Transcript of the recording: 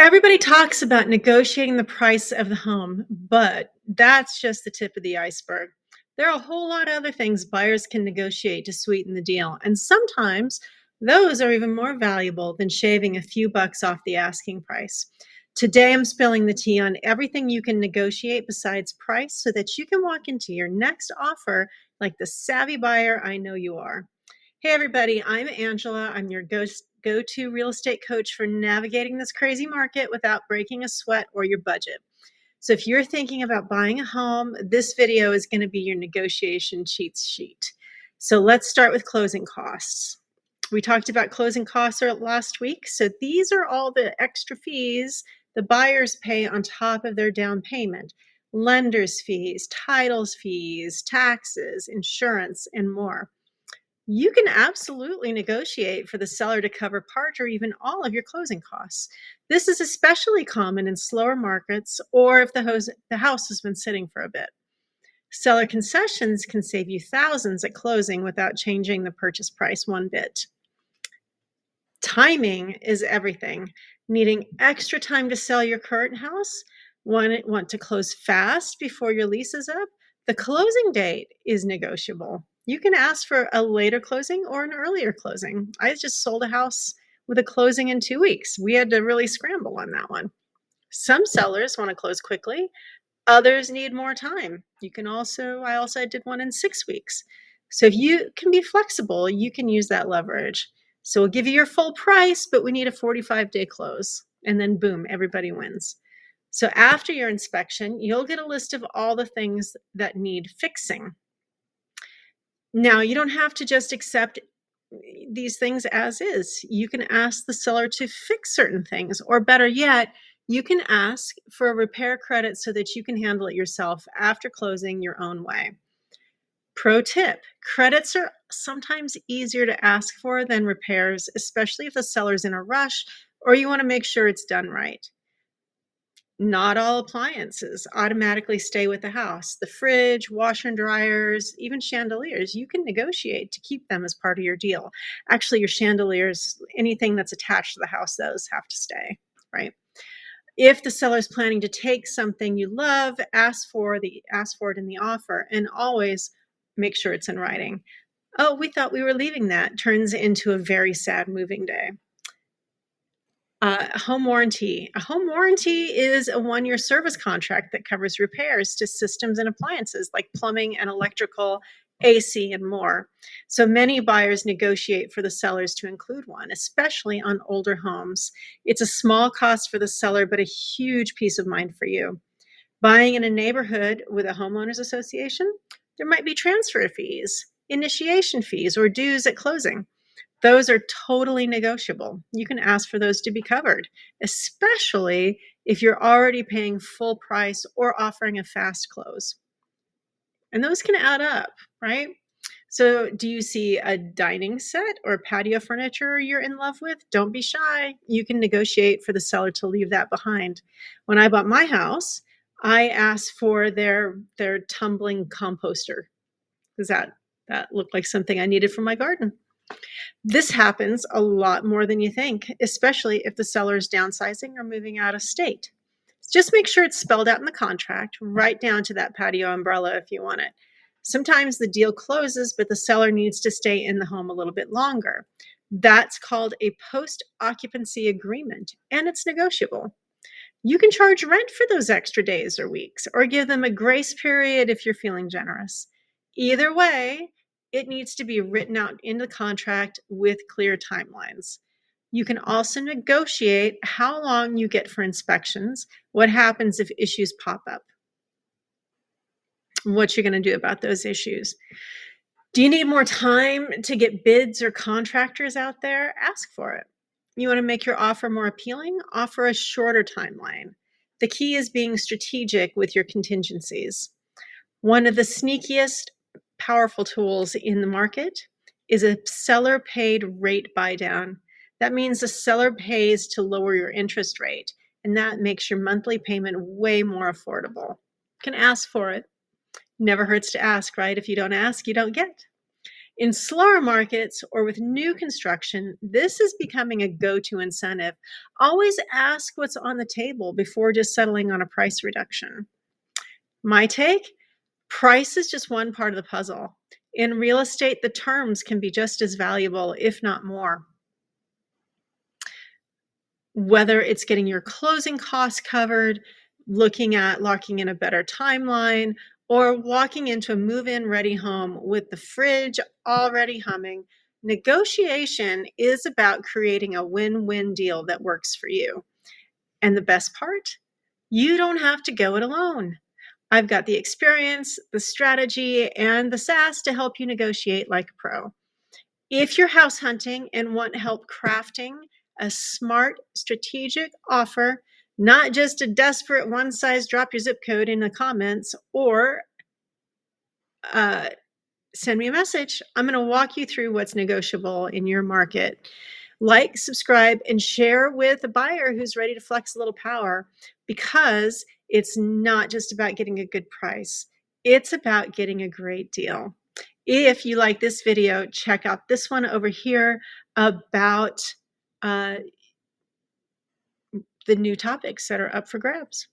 Everybody talks about negotiating the price of the home, but that's just the tip of the iceberg. There are a whole lot of other things buyers can negotiate to sweeten the deal, and sometimes those are even more valuable than shaving a few bucks off the asking price. Today, I'm spilling the tea on everything you can negotiate besides price so that you can walk into your next offer like the savvy buyer I know you are. Hey, everybody, I'm Angela. I'm your go to real estate coach for navigating this crazy market without breaking a sweat or your budget. So, if you're thinking about buying a home, this video is going to be your negotiation cheat sheet. So, let's start with closing costs. We talked about closing costs last week. So, these are all the extra fees the buyers pay on top of their down payment: lender's fees, titles fees, taxes, insurance, and more. You can absolutely negotiate for the seller to cover part or even all of your closing costs. This is especially common in slower markets or if the house has been sitting for a bit. Seller concessions can save you thousands at closing without changing the purchase price one bit. Timing is everything. Needing extra time to sell your current house? Want to close fast before your lease is up? The closing date is negotiable. You can ask for a later closing or an earlier closing. I just sold a house with a closing in 2 weeks. We had to really scramble on that one. Some sellers want to close quickly, others need more time. I also did one in 6 weeks. So if you can be flexible, you can use that leverage. So we'll give you your full price, but we need a 45-day close. And then boom, everybody wins. So after your inspection, you'll get a list of all the things that need fixing. Now, you don't have to just accept these things as is. You can ask the seller to fix certain things, or better yet, you can ask for a repair credit so that you can handle it yourself after closing your own way. Pro tip: credits are sometimes easier to ask for than repairs, especially if the seller's in a rush or you want to make sure it's done right. Not all appliances automatically stay with the house. The fridge, washer and dryers, even chandeliers, you can negotiate to keep them as part of your deal. Actually, your chandeliers, anything that's attached to the house, those have to stay, right? If the seller is planning to take something you love, ask for it in the offer, and always make sure it's in writing. Oh, we thought we were leaving that turns into a very sad moving day. Home warranty. A home warranty is a 1-year service contract that covers repairs to systems and appliances like plumbing and electrical, AC, and more. So many buyers negotiate for the sellers to include one, especially on older homes. It's a small cost for the seller, but a huge peace of mind for you. Buying in a neighborhood with a homeowners association, there might be transfer fees, initiation fees, or dues at closing. Those are totally negotiable. You can ask for those to be covered, especially if you're already paying full price or offering a fast close. And those can add up, right? So, do you see a dining set or patio furniture you're in love with? Don't be shy. You can negotiate for the seller to leave that behind. When I bought my house, I asked for their tumbling composter because that looked like something I needed for my garden. This happens a lot more than you think, especially if the seller is downsizing or moving out of state. Just make sure it's spelled out in the contract, right down to that patio umbrella if you want it. Sometimes the deal closes, but the seller needs to stay in the home a little bit longer. That's called a post occupancy agreement, and it's negotiable. You can charge rent for those extra days or weeks, or give them a grace period if you're feeling generous. Either way, it needs to be written out in the contract with clear timelines. You can also negotiate how long you get for inspections, what happens if issues pop up, what you're going to do about those issues. Do you need more time to get bids or contractors out there? Ask for it. You want to make your offer more appealing? Offer a shorter timeline. The key is being strategic with your contingencies. One of the sneakiest, powerful tools in the market is a seller paid rate buy down. That means the seller pays to lower your interest rate, and that makes your monthly payment way more affordable. You can ask for it. Never hurts to ask, right? If you don't ask, you don't get. In slower markets or with new construction, this is becoming a go-to incentive. Always ask what's on the table before just settling on a price reduction. My take: price is just one part of the puzzle. In real estate, the terms can be just as valuable, if not more. Whether it's getting your closing costs covered, looking at locking in a better timeline, or walking into a move-in ready home with the fridge already humming, negotiation is about creating a win-win deal that works for you. And the best part? You don't have to go it alone. I've got the experience, the strategy, and the sass to help you negotiate like a pro. If you're house hunting and want help crafting a smart, strategic offer, not just a desperate one size drop your zip code in the comments, or uh, send me a message. I'm going to walk you through what's negotiable in your market. Like, subscribe, and share with a buyer who's ready to flex a little power, because it's not just about getting a good price, it's about getting a great deal. If you like this video, check out this one over here about uh, the new topics that are up for grabs.